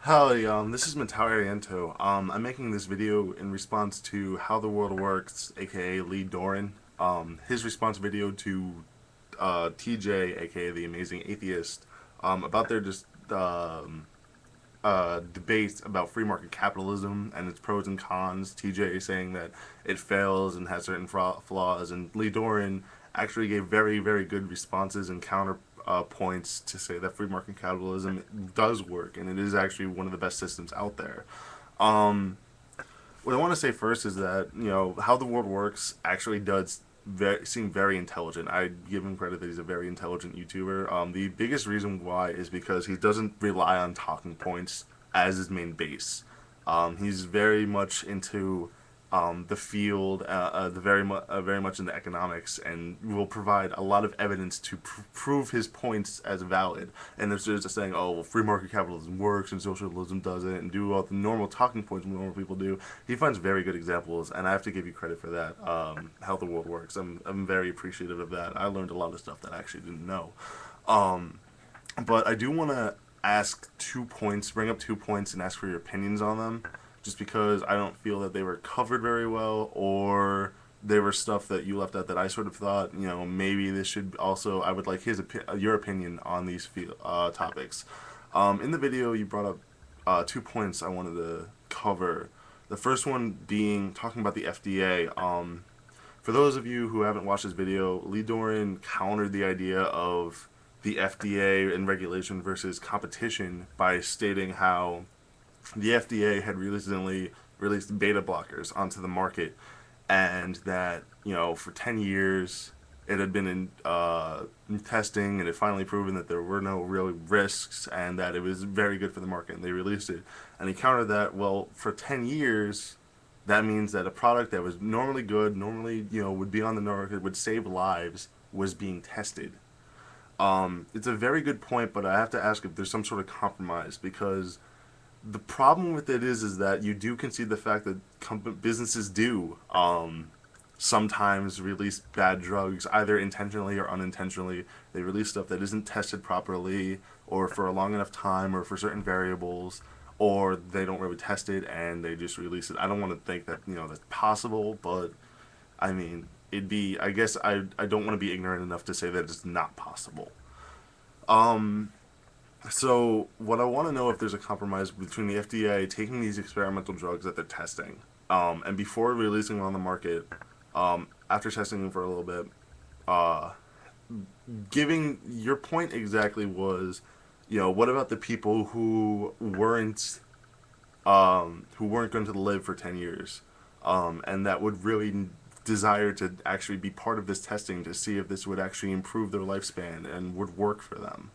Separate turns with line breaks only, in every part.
Howdy, this is Matariento. I'm making this video in response to How the World Works, aka Lee Doran. His response video to TJ, aka the Amazing Atheist, about their just debates about free market capitalism and its pros and cons. TJ saying that it fails and has certain flaws, and Lee Doran actually gave very, very good responses and counter points to say that free market capitalism does work and it is actually one of the best systems out there. Um, what I want to say first is that how the world works actually does seem very intelligent. I give him credit that he's a very intelligent YouTuber. The biggest reason why is because he doesn't rely on talking points as his main base. He's very much into the field, very much into economics, and will provide a lot of evidence to prove his points as valid. And instead of just saying, "Oh, well, free market capitalism works and socialism doesn't," and do all the normal talking points normal people do, he finds very good examples, and I have to give you credit for that. How the world works, I'm very appreciative of that. I learned a lot of stuff that I actually didn't know. Um, but I do want to bring up 2 points, and ask for your opinions on them, just because I don't feel that they were covered very well, or they were stuff that you left out that I sort of thought, maybe this should also. I would like your opinion on these topics. In the video, you brought up 2 points I wanted to cover. The first one being talking about the FDA. For those of you who haven't watched this video, Lee Doran countered the idea of the FDA and regulation versus competition by stating how the FDA had recently released beta blockers onto the market, and that for 10 years it had been in testing, and it finally proven that there were no real risks and that it was very good for the market, and they released it. And he countered that, well, for 10 years that means that a product that was normally good, normally would be on the market, would save lives, was being tested. It's a very good point, but I have to ask if there's some sort of compromise, because the problem with it is that you do concede the fact that businesses do sometimes release bad drugs, either intentionally or unintentionally. They release stuff that isn't tested properly, or for a long enough time, or for certain variables, or they don't really test it and they just release it. I don't want to think that that's possible, but I mean, it'd be. I guess I don't want to be ignorant enough to say that it's not possible. Um, so what I want to know, if there's a compromise between the FDA taking these experimental drugs that they're testing, and before releasing them on the market, after testing them for a little bit, uh, giving your point exactly was, what about the people who weren't going to live for 10 years, and that would really desire to actually be part of this testing to see if this would actually improve their lifespan and would work for them.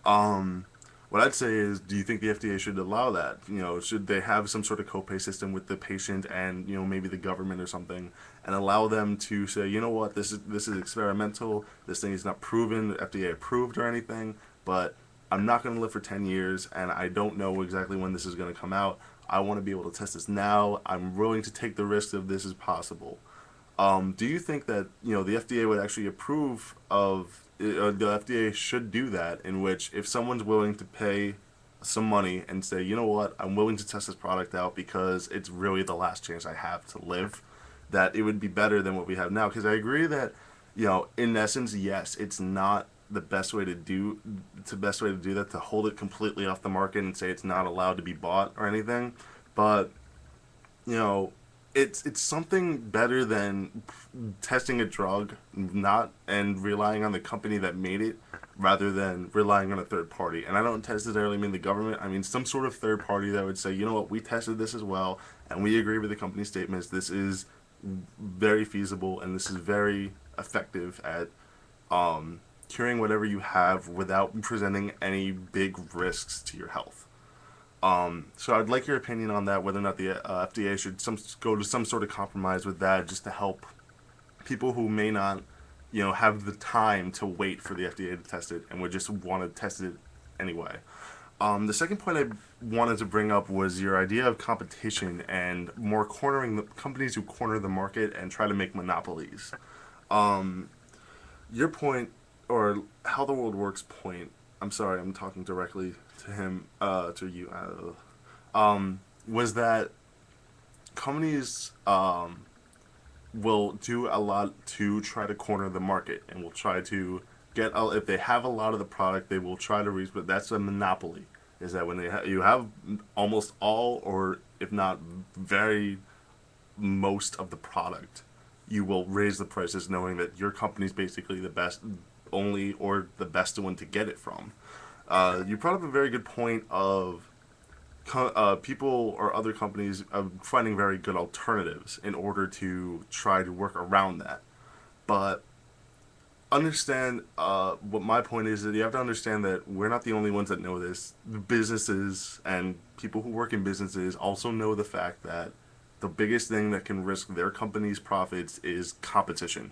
Um, what I'd say is, do you think the FDA should allow that? Should they have some sort of copay system with the patient and maybe the government or something, and allow them to say, what, this is experimental. This thing is not proven, FDA approved or anything, but I'm not going to live for 10 years, and I don't know exactly when this is going to come out. I want to be able to test this now. I'm willing to take the risk if this is possible. Do you think that the FDA would actually approve of the FDA should do that, in which if someone's willing to pay some money and say, what, I'm willing to test this product out because it's really the last chance I have to live, that it would be better than what we have now? Because I agree that in essence, yes, it's not the best way to do that, to hold it completely off the market and say it's not allowed to be bought or anything, but you know, it's something better than testing a drug, not and relying on the company that made it, rather than relying on a third party. And I don't necessarily mean the government. I mean some sort of third party that would say, what, we tested this as well, and we agree with the company statements. This is very feasible, and this is very effective at curing whatever you have without presenting any big risks to your health. So I'd like your opinion on that, whether or not the FDA should go to some sort of compromise with that, just to help people who may not, have the time to wait for the FDA to test it and would just want to test it anyway. The second point I wanted to bring up was your idea of competition and more cornering the companies who corner the market and try to make monopolies. Your point, or how the world works point, I'm sorry, I'm talking directly to him, to you, was that companies will do a lot to try to corner the market and will try to if they have a lot of the product, they will try to reach, but that's a monopoly. Is that when you have almost all, or if not very most of the product, you will raise the prices knowing that your company's basically the best, only, or the best one to get it from. You brought up a very good point of people or other companies finding very good alternatives in order to try to work around that. But understand what my point is, that you have to understand that we're not the only ones that know this. The businesses and people who work in businesses also know the fact that the biggest thing that can risk their company's profits is competition,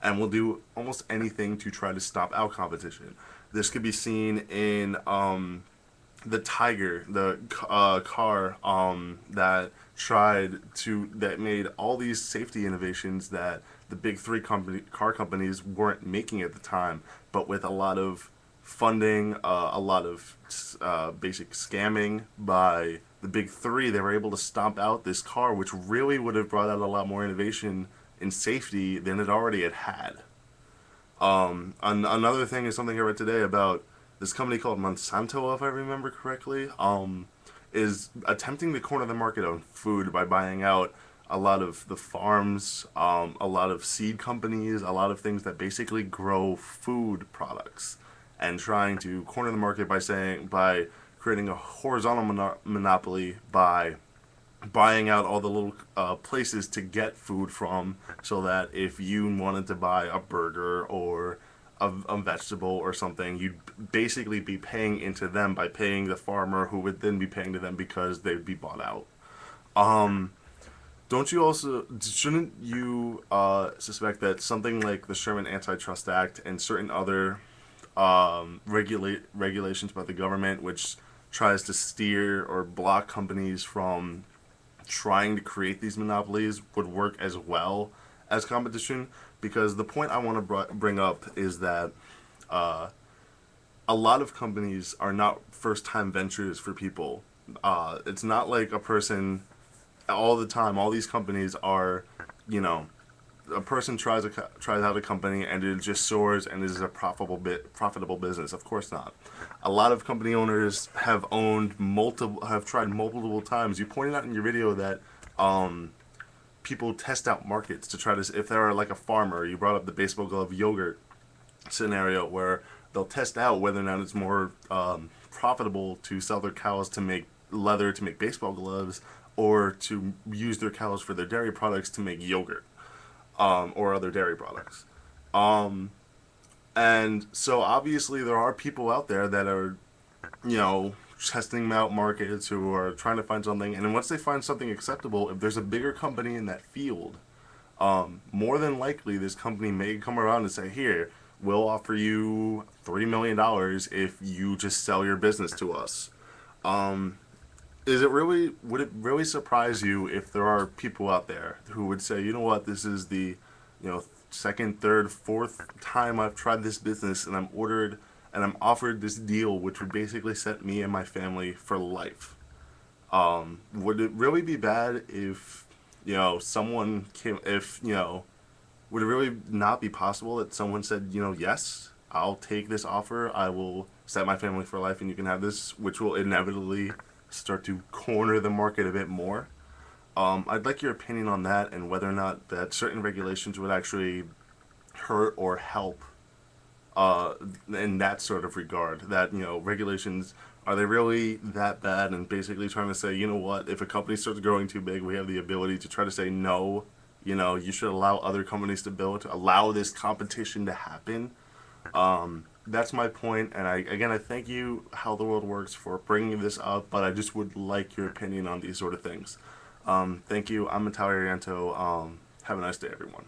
and will do almost anything to try to stop out competition. This could be seen in the Tiger, the car that made all these safety innovations that the big three car companies weren't making at the time, but with a lot of funding, a lot of basic scamming by the big three, they were able to stomp out this car, which really would have brought out a lot more innovation in safety than it already had. Another thing is something I read today about this company called Monsanto, if I remember correctly, is attempting to corner the market on food by buying out a lot of the farms, a lot of seed companies, a lot of things that basically grow food products, and trying to corner the market by creating a horizontal monopoly by buying out all the little places to get food from, so that if you wanted to buy a burger or a vegetable or something, you'd basically be paying into them by paying the farmer, who would then be paying to them because they'd be bought out. Shouldn't you suspect that something like the Sherman Antitrust Act and certain other regulations by the government, which tries to steer or block companies from trying to create these monopolies, would work as well as competition? Because the point I want to bring up is that a lot of companies are not first-time ventures for people. It's not like a person all the time. All these companies are, a person tries out a company and it just soars and is a profitable business. Of course not. A lot of company owners have tried multiple times. You pointed out in your video that people test out markets to try to, if they're like a farmer, you brought up the baseball glove yogurt scenario, where they'll test out whether or not it's more profitable to sell their cows to make leather to make baseball gloves, or to use their cows for their dairy products to make yogurt, or other dairy products. And so obviously there are people out there that are, testing out markets, who are trying to find something, and then once they find something acceptable, if there's a bigger company in that field, more than likely this company may come around and say, here, we'll offer you $3 million if you just sell your business to us. Would it really surprise you if there are people out there who would say, you know what, this is the, second, third, fourth time I've tried this business, and I'm offered this deal, which would basically set me and my family for life? Would it really be bad if, someone came, would it really not be possible that someone said, yes, I'll take this offer, I will set my family for life, and you can have this, which will inevitably start to corner the market a bit more? I'd like your opinion on that, and whether or not that certain regulations would actually hurt or help in that sort of regard. That, regulations, are they really that bad? And basically trying to say, you know what, if a company starts growing too big, we have the ability to try to say, no, you should allow other companies to build, to allow this competition to happen. That's my point, and I thank you, How the World Works, for bringing this up, but I just would like your opinion on these sort of things. Thank you. I'm Natalia Arianto. Have a nice day, everyone.